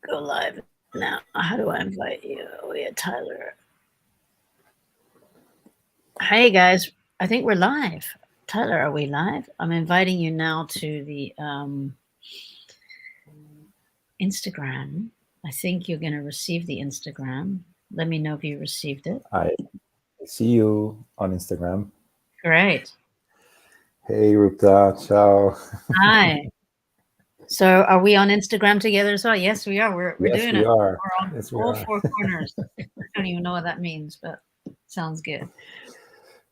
go live now. How do I invite you? Oh yeah, Tyler. Hey guys, I think we're live. Tyler, are we live? I'm inviting you now to the Instagram. I think you're going to receive the Instagram. Let me know if you received it. I see you on Instagram. Great. Hey, Rupda. Ciao. Hi. So are we on Instagram together as well? Yes, we are. We're Yes, doing we it. are. We're on Yes, we all are. four corners. I don't even know what that means, but sounds good.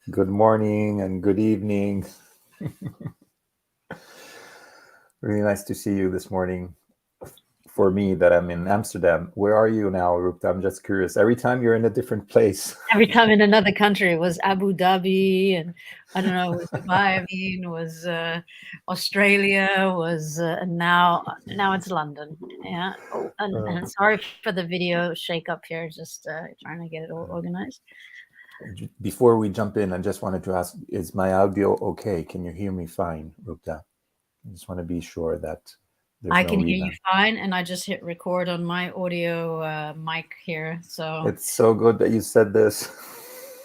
Good morning and good evening. Really nice to see you this morning. For me, that I'm in Amsterdam. Where are you now, Rupda? I'm just curious. Every time you're in a different place. Every time in another country. It was Abu Dhabi, and I don't know, it was Dubai, I mean, was Australia, was now it's London. Yeah. Oh, and sorry for the video shake up here, just trying to get it all organized. Before we jump in, I just wanted to ask, is my audio okay? Can you hear me fine, Rupda? I just want to be sure that there's I no can hear you rebound. fine, and I just hit record on my audio mic here. So It's so good that you said this.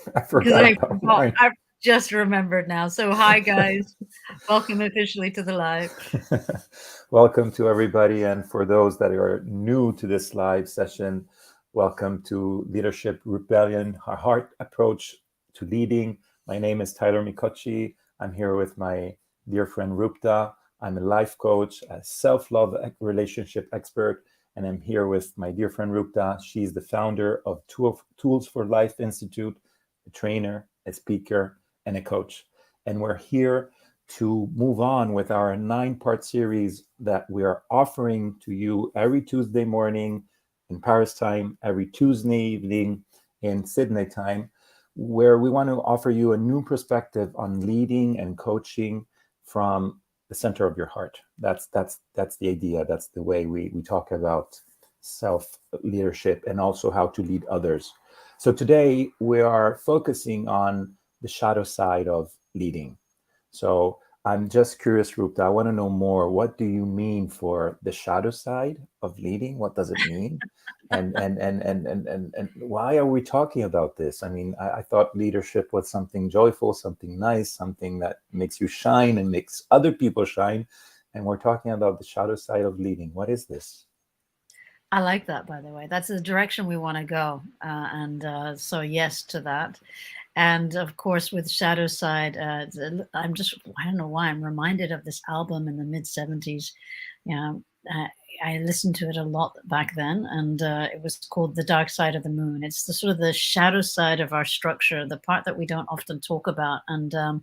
I because forgot about mine. I just remembered now. So hi guys, welcome officially to the live. Welcome to everybody, and for those that are new to this live session, welcome to Leadership Rebellion, our heart approach to leading. My name is Tyler Mikochi. I'm here with my dear friend Rupda. I'm a life coach, a self-love relationship expert, and I'm here with my dear friend Rupda. She's the founder of Tools for Life Institute, a trainer, a speaker, and a coach. And we're here to move on with our 9-part series that we are offering to you every Tuesday morning in Paris time, every Tuesday evening in Sydney time, where we want to offer you a new perspective on leading and coaching from the center of your heart. That's the idea. That's the way we talk about self-leadership and also how to lead others. So today we are focusing on the shadow side of leading. So I'm just curious, Rupta, I want to know more. What do you mean for the shadow side of leading? What does it mean? And why are we talking about this? I mean, I thought leadership was something joyful, something nice, something that makes you shine and makes other people shine. And we're talking about the shadow side of leading. What is this? I like that, by the way. That's the direction we want to go. So yes to that. And of course, with Shadow Side, I don't know why, I'm reminded of this album in the mid 70s. You know, I listened to it a lot back then, and it was called The Dark Side of the Moon. It's the sort of the shadow side of our structure, the part that we don't often talk about. And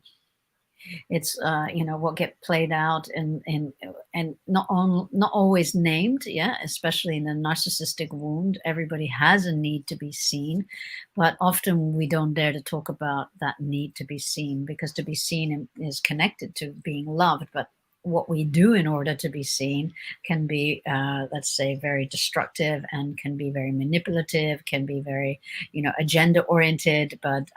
it's what get played out and not always named, yeah, especially in a narcissistic wound. Everybody has a need to be seen, but often we don't dare to talk about that need to be seen, because to be seen is connected to being loved. But what we do in order to be seen can be, let's say, very destructive, and can be very manipulative, can be very, agenda oriented, but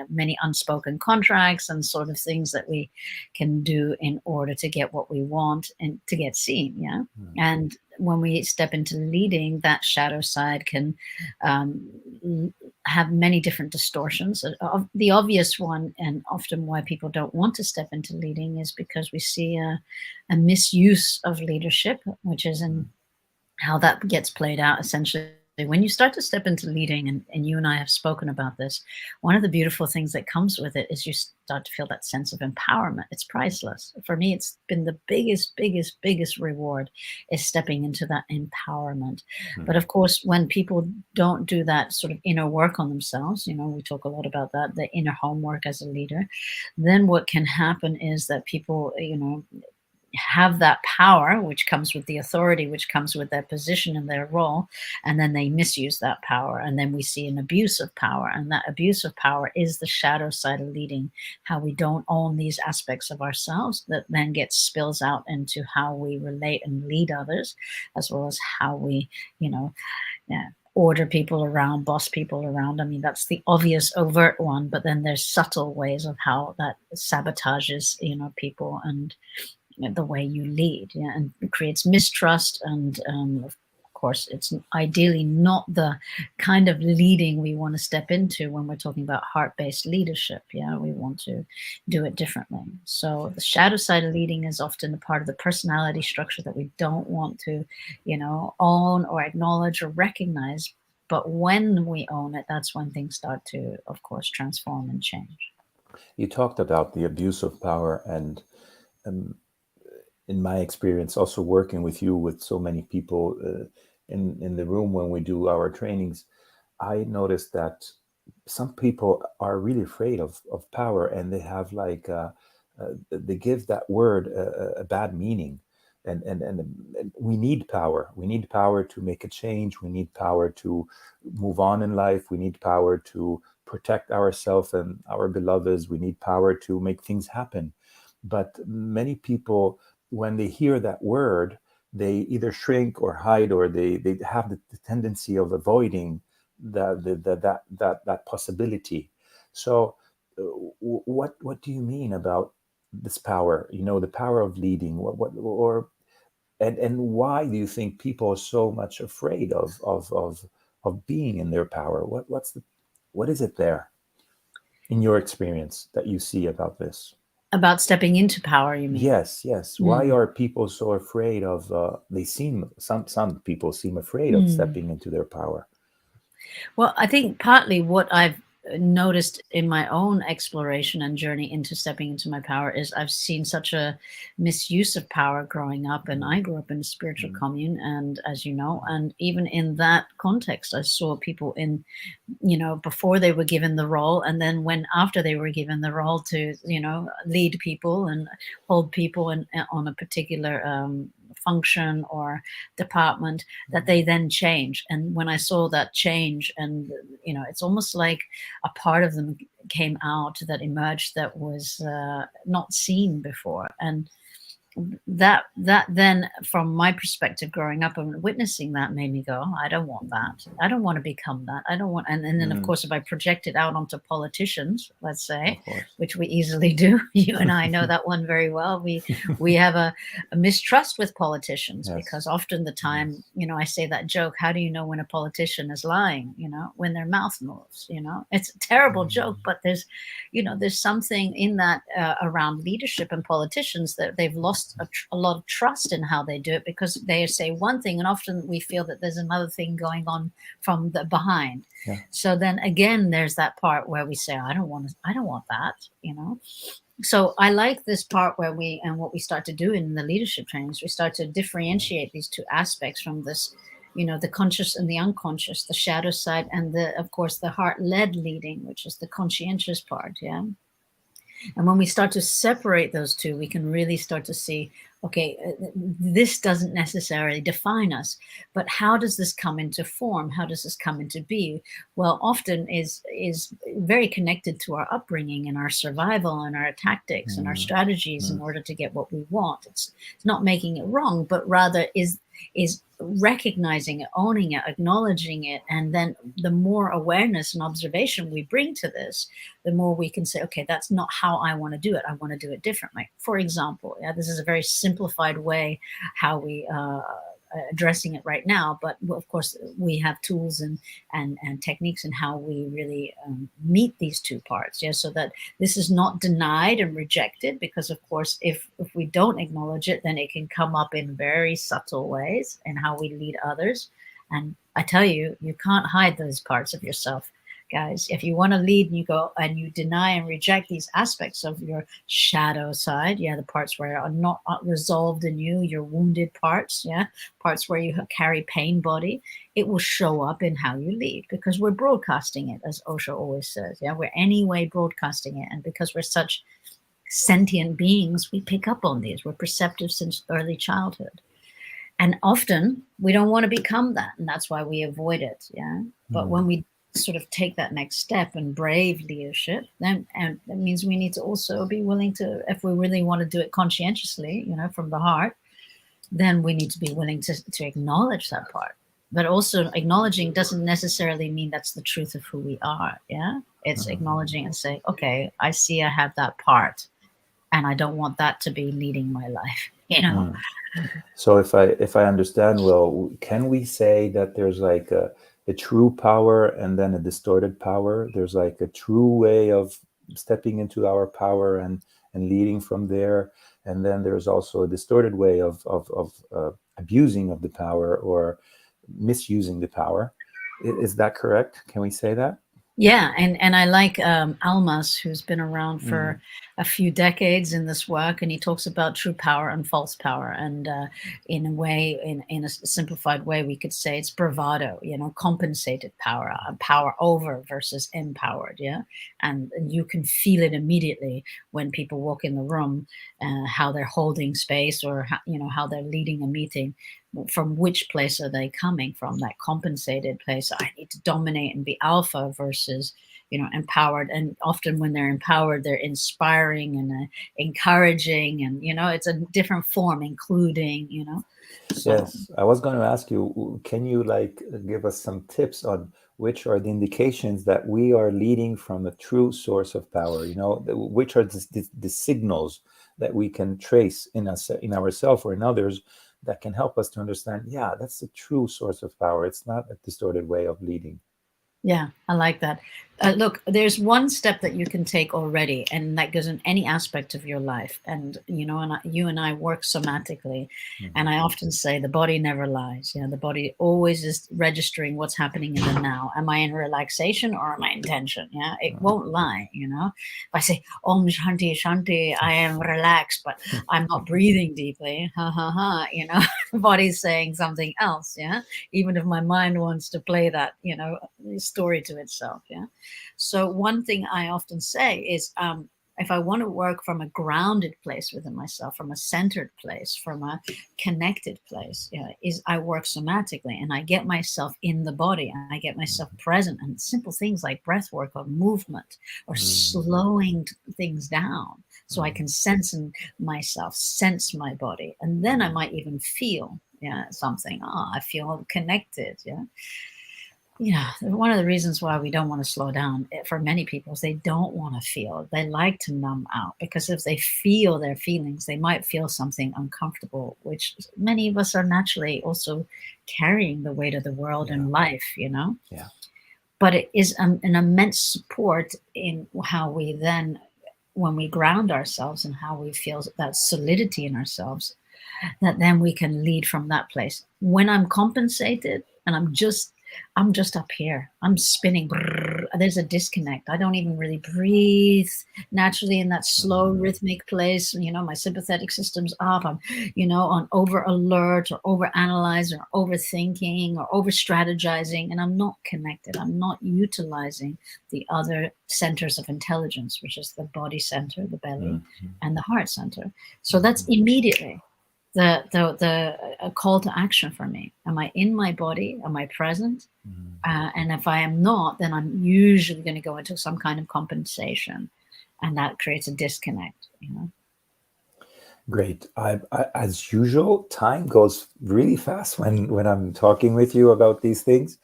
many unspoken contracts and sort of things that we can do in order to get what we want and to get seen. Yeah. And when we step into leading, that shadow side can have many different distortions. The obvious one, and often why people don't want to step into leading, is because we see a misuse of leadership, which is in how that gets played out essentially. When you start to step into leading, and you and I have spoken about this, one of the beautiful things that comes with it is you start to feel that sense of empowerment. It's priceless. For me, it's been the biggest reward, is stepping into that empowerment. But of course, when people don't do that sort of inner work on themselves, we talk a lot about that, the inner homework as a leader, then what can happen is that people, have that power, which comes with the authority, which comes with their position and their role, and then they misuse that power, and then we see an abuse of power. And that abuse of power is the shadow side of leading, how we don't own these aspects of ourselves, that then gets spills out into how we relate and lead others, as well as how we order people around, boss people around. I mean, that's the obvious overt one, but then there's subtle ways of how that sabotages people and the way you lead, and it creates mistrust, and of course, it's ideally not the kind of leading we want to step into when we're talking about heart-based leadership. Yeah, we want to do it differently. So the shadow side of leading is often a part of the personality structure that we don't want to, own or acknowledge or recognize. But when we own it, that's when things start to, of course, transform and change. You talked about the abuse of power, and in my experience, also working with you, with so many people in the room when we do our trainings, I noticed that some people are really afraid of power, and they have they give that word a bad meaning. And we need power. We need power to make a change. We need power to move on in life. We need power to protect ourselves and our beloveds. We need power to make things happen. But many people, when they hear that word, they either shrink or hide, or they have the tendency of avoiding that possibility. So, what do you mean about this power? The power of leading. And why do you think people are so much afraid of being in their power? What is it there in your experience that you see about this? About stepping into power, you mean? Yes, yes. Why are people so afraid of? Some people seem afraid of stepping into their power. Well, I think partly what I've noticed in my own exploration and journey into stepping into my power is I've seen such a misuse of power growing up, and I grew up in a spiritual commune, and as you know, and even in that context, I saw people in, before they were given the role, and then when after they were given the role to, lead people and hold people on a particular function or department, that they then change. And when I saw that change, and it's almost like a part of them came out that emerged that was not seen before. And that then, from my perspective growing up and witnessing that, made me go, I don't want that. I don't want to become that. I don't want. And then of course, if I project it out onto politicians, let's say, which we easily do, you and I know that one very well, we have a mistrust with politicians. Yes. Because often the time, I say that joke, how do you know when a politician is lying? When their mouth moves. It's a terrible joke, but there's something in that around leadership and politicians, that they've lost a lot of trust in how they do it, because they say one thing and often we feel that there's another thing going on from the behind. Yeah. So then again, there's that part where we say, I don't want that. So I like this part where what we start to do in the leadership trainings, we start to differentiate these two aspects from this, the conscious and the unconscious, the shadow side, and of course the heart-led leading, which is the conscientious part. Yeah. And when we start to separate those two, we can really start to see, okay, this doesn't necessarily define us, but how does this come into form? How does this come into being? Well, often is very connected to our upbringing and our survival and our tactics and our strategies in order to get what we want. It's not making it wrong, but rather is recognizing it, owning it, acknowledging it. And then the more awareness and observation we bring to this, the more we can say, okay, that's not how I want to do it. I want to do it differently. For example, this is a very simplified way how we addressing it right now, but of course we have tools and techniques in how we really meet these two parts, so that this is not denied and rejected, because of course if we don't acknowledge it, then it can come up in very subtle ways in how we lead others. And I tell you, you can't hide those parts of yourself, guys. If you want to lead and you go and you deny and reject these aspects of your shadow side, the parts where are not resolved in you, your wounded parts, parts where you carry pain body, it will show up in how you lead, because we're broadcasting it, as Osho always says. We're anyway broadcasting it, and because we're such sentient beings, we pick up on these. We're perceptive since early childhood. And often we don't want to become that, and that's why we avoid it. But when we sort of take that next step and brave leadership, then, and that means we need to also be willing to, if we really want to do it conscientiously, from the heart, then we need to be willing to acknowledge that part. But also acknowledging doesn't necessarily mean that's the truth of who we are. It's acknowledging and saying, okay, I see I have that part, and I don't want that to be leading my life. you know. So if I understand well, can we say that there's like a true power and then a distorted power? There's like a true way of stepping into our power and leading from there, and then there's also a distorted way of abusing of the power or misusing the power. Is that correct? Can we say that? Yeah, and I like Almas, who's been around for a few decades in this work, and he talks about true power and false power. And in a way, in a simplified way, we could say it's bravado, compensated power, power over versus empowered. Yeah, and you can feel it immediately when people walk in the room, how they're holding space, or how they're leading a meeting. From which place are they coming from? That compensated place. I need to dominate and be alpha versus empowered. And often when they're empowered, they're inspiring and encouraging, and it's a different form, including. So Yes, I was going to ask you, can you like give us some tips on which are the indications that we are leading from a true source of power? Which are the signals that we can trace in us, in ourselves or in others, that can help us to understand, yeah, that's the true source of power. It's not a distorted way of leading. yeah, I like that. Look, there's one step that you can take already, and that goes in any aspect of your life. And you and I work somatically, and I often say the body never lies. The body always is registering what's happening in the now. Am I in relaxation or am I in tension? Yeah, it won't lie. If I say Om Shanti Shanti, I am relaxed, but I'm not breathing deeply. Ha ha ha. The body's saying something else. Yeah, even if my mind wants to play that, story to itself. Yeah. So one thing I often say is, if I want to work from a grounded place within myself, from a centered place, from a connected place, is I work somatically, and I get myself in the body, and I get myself present, and simple things like breath work or movement or slowing things down, so I can sense myself, sense my body, and then I might even feel something. I feel connected. One of the reasons why we don't want to slow down, for many people, is they don't want to feel. They like to numb out, because if they feel their feelings, they might feel something uncomfortable, which many of us are naturally also carrying the weight of the world and life. Yeah. But it is an immense support in how we then, when we ground ourselves and how we feel that solidity in ourselves, that then we can lead from that place. When I'm compensated and I'm just up here, I'm spinning, there's a disconnect. I don't even really breathe naturally in that slow rhythmic place. My sympathetic system's up. I'm on over alert or over analyze or overthinking or over strategizing, and I'm not connected. I'm not utilizing the other centers of intelligence, which is the body center, the belly, and the heart center. So that's immediately a call to action for me. Am I in my body? Am I present? And if I am not, then I'm usually going to go into some kind of compensation, and that creates a disconnect. Great. As usual, time goes really fast when I'm talking with you about these things,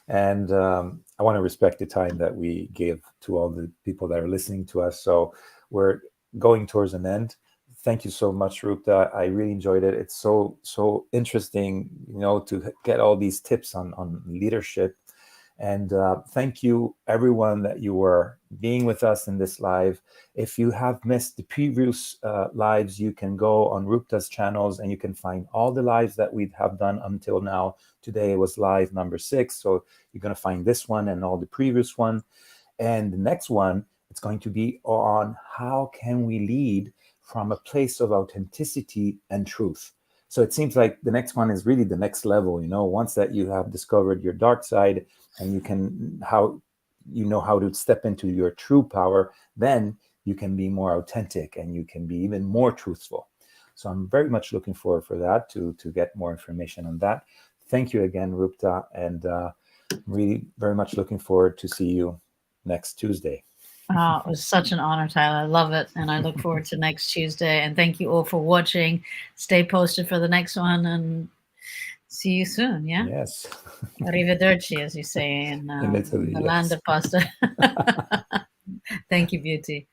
and I want to respect the time that we give to all the people that are listening to us. So we're going towards an end. Thank you so much, Rupda. I really enjoyed it. It's so interesting, to get all these tips on leadership. And thank you, everyone, that you were being with us in this live. If you have missed the previous lives, you can go on Rupda's channels and you can find all the lives that we have done until now. Today was live number 6. So you're going to find this one and all the previous one. And the next one, it's going to be on how can we lead from a place of authenticity and truth. So it seems like the next one is really the next level, once that you have discovered your dark side and how to step into your true power, then you can be more authentic and you can be even more truthful. So I'm very much looking forward for that, to get more information on that. Thank you again, Rupda, and really very much looking forward to see you next Tuesday. Oh, it was such an honor, Tyler. I love it. And I look forward to next Tuesday. And thank you all for watching. Stay posted for the next one, and see you soon. Yeah. Yes. Arrivederci, as you say in In Italy, the yes. land of pasta. Thank you, beauty.